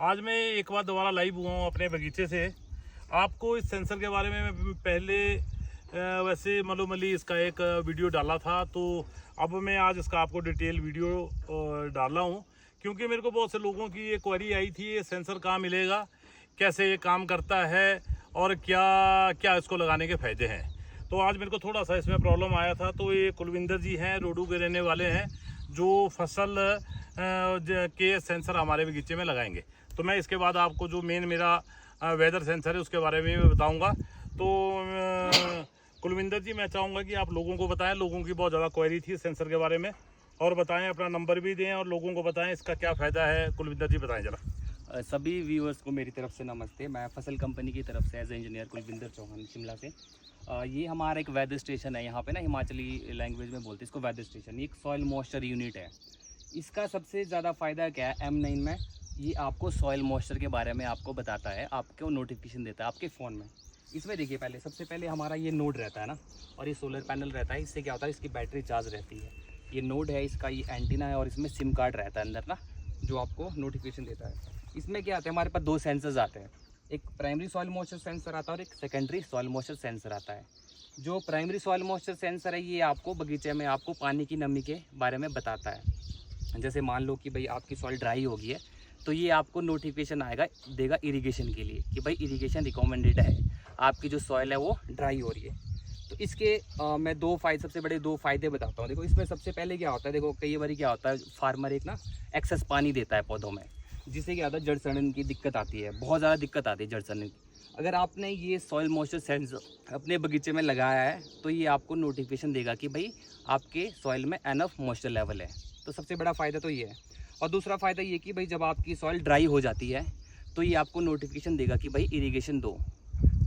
आज मैं एक बार दोबारा लाइव हुआ हूँ अपने बगीचे से। आपको इस सेंसर के बारे में मैं पहले वैसे मालूमली इसका एक वीडियो डाला था, तो अब मैं आज इसका आपको डिटेल वीडियो डाला हूँ, क्योंकि मेरे को बहुत से लोगों की ये क्वेरी आई थी, ये सेंसर कहाँ मिलेगा, कैसे ये काम करता है और क्या क्या इसको लगाने के फ़ायदे हैं। तो आज मेरे को थोड़ा सा इसमें प्रॉब्लम आया था। तो ये कुलविंदर जी हैं, रोडू के रहने वाले हैं, जो फसल के सेंसर हमारे बगीचे में लगाएंगे। तो मैं इसके बाद आपको जो मेन मेरा वेदर सेंसर है उसके बारे में भी बताऊंगा। तो कुलविंदर जी, मैं चाहूँगा कि आप लोगों को बताएं, लोगों की बहुत ज़्यादा क्वेरी थी सेंसर के बारे में, और बताएं, अपना नंबर भी दें और लोगों को बताएं इसका क्या फ़ायदा है। कुलविंदर जी बताएं ज़रा। सभी व्यूअर्स को मेरी तरफ से नमस्ते। मैं फसल कंपनी की तरफ से as a engineer Kulwinder Chauhan Shimla से। ये हमारा एक वेदर स्टेशन है, यहाँ पे ना हिमाचली लैंग्वेज में बोलते हैं इसको वेदर स्टेशन। ये एक सॉइल मॉइस्चर यूनिट है। इसका सबसे ज़्यादा फ़ायदा क्या है, M9 में ये आपको सॉइल मॉइस्चर के बारे में आपको बताता है, आपको नोटिफिकेशन देता है आपके फ़ोन में। इसमें देखिए, सबसे पहले हमारा ये नोड रहता है ना, और ये सोलर पैनल रहता है। इससे क्या होता है, इसकी बैटरी चार्ज रहती है। ये नोड है, इसका ये एंटीना है, और इसमें सिम कार्ड रहता है अंदर ना, जो आपको नोटिफिकेशन देता है। इसमें क्या आता है, हमारे पास दो सेंसर्स आते हैं, एक प्राइमरी सॉइल मॉइस्चर सेंसर आता है और एक सेकेंडरी सॉइल मॉइस्चर सेंसर आता है। जो प्राइमरी सॉइल मॉइस्चर सेंसर है, ये आपको बगीचे में आपको पानी की नमी के बारे में बताता है। जैसे मान लो कि भाई आपकी सॉइल ड्राई हो गई है, तो ये आपको नोटिफिकेशन आएगा, देगा इरिगेशन के लिए कि भाई इरिगेशन रिकमेंडेड है, आपकी जो सॉइल है वो ड्राई हो रही है। तो इसके मैं सबसे बड़े दो फायदे बताता हूँ। देखो, इसमें सबसे पहले क्या होता है, देखो कई बार क्या होता है, फार्मर एक ना एक्सेस पानी देता है पौधों में, जिससे क्या होता है, जड़ सड़न की दिक्कत आती है, बहुत ज़्यादा दिक्कत आती है जड़ सड़न की। अगर आपने ये सॉइल मॉइस्चर सेंसर अपने बगीचे में लगाया है, तो ये आपको नोटिफिकेशन देगा कि भाई आपके सॉइल में एनफ मॉइस्चर लेवल है। तो सबसे बड़ा फ़ायदा तो ये है। और दूसरा फ़ायदा ये कि भाई जब आपकी सॉइल ड्राई हो जाती है, तो ये आपको नोटिफिकेशन देगा कि भाई इरीगेशन दो।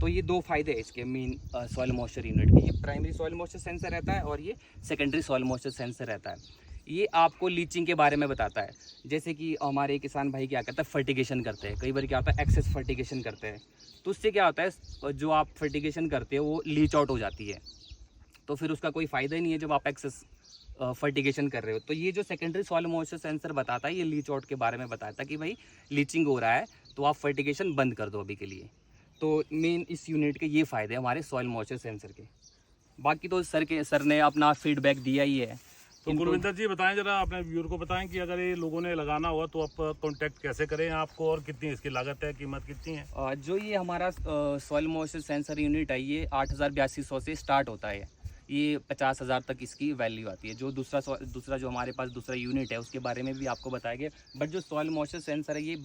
तो ये दो फायदे हैं इसके मेन सॉइल मॉइस्चर यूनिट के। ये प्राइमरी सॉइल मॉइस्चर सेंसर रहता है और ये सेकेंडरी सॉइल मॉइस्चर सेंसर रहता है। ये आपको लीचिंग के बारे में बताता है। जैसे कि हमारे किसान भाई क्या करते हैं, फर्टिगेशन करते हैं, कई बार क्या होता है एक्सेस फर्टिगेशन करते हैं। तो उससे क्या होता है, जो आप फर्टिगेशन करते हो वो लीच आउट हो जाती है, तो फिर उसका कोई फ़ायदा ही नहीं है जब आप एक्सेस फर्टिगेशन कर रहे हो। तो ये जो सेकेंडरी सॉइल मॉइस्चर सेंसर बताता है, ये लीच आउट के बारे में बताता है कि भाई लीचिंग हो रहा है, तो आप फर्टिगेशन बंद कर दो अभी के लिए। तो मेन इस यूनिट के ये फ़ायदे हैं हमारे सॉइल मॉइस्चर सेंसर के। बाकी तो सर ने अपना फीडबैक दिया ही है। तो कुलविंदर जी बताएं ज़रा, अपने व्यूअर को बताएं कि अगर ये लोगों ने लगाना हुआ तो आप कांटेक्ट कैसे करें आपको, और कितनी इसकी लागत है, कीमत कितनी है। जो ये हमारा सॉइल मॉइस्चर सेंसर यूनिट है, ये 8,8200 से स्टार्ट होता है। ये 50,000 तक इसकी वैल्यू आती है। जो दूसरा जो हमारे पास दूसरा यूनिट है, उसके बारे में भी आपको बताएंगे। बट जो सॉइल मॉइस्चर सेंसर है, ये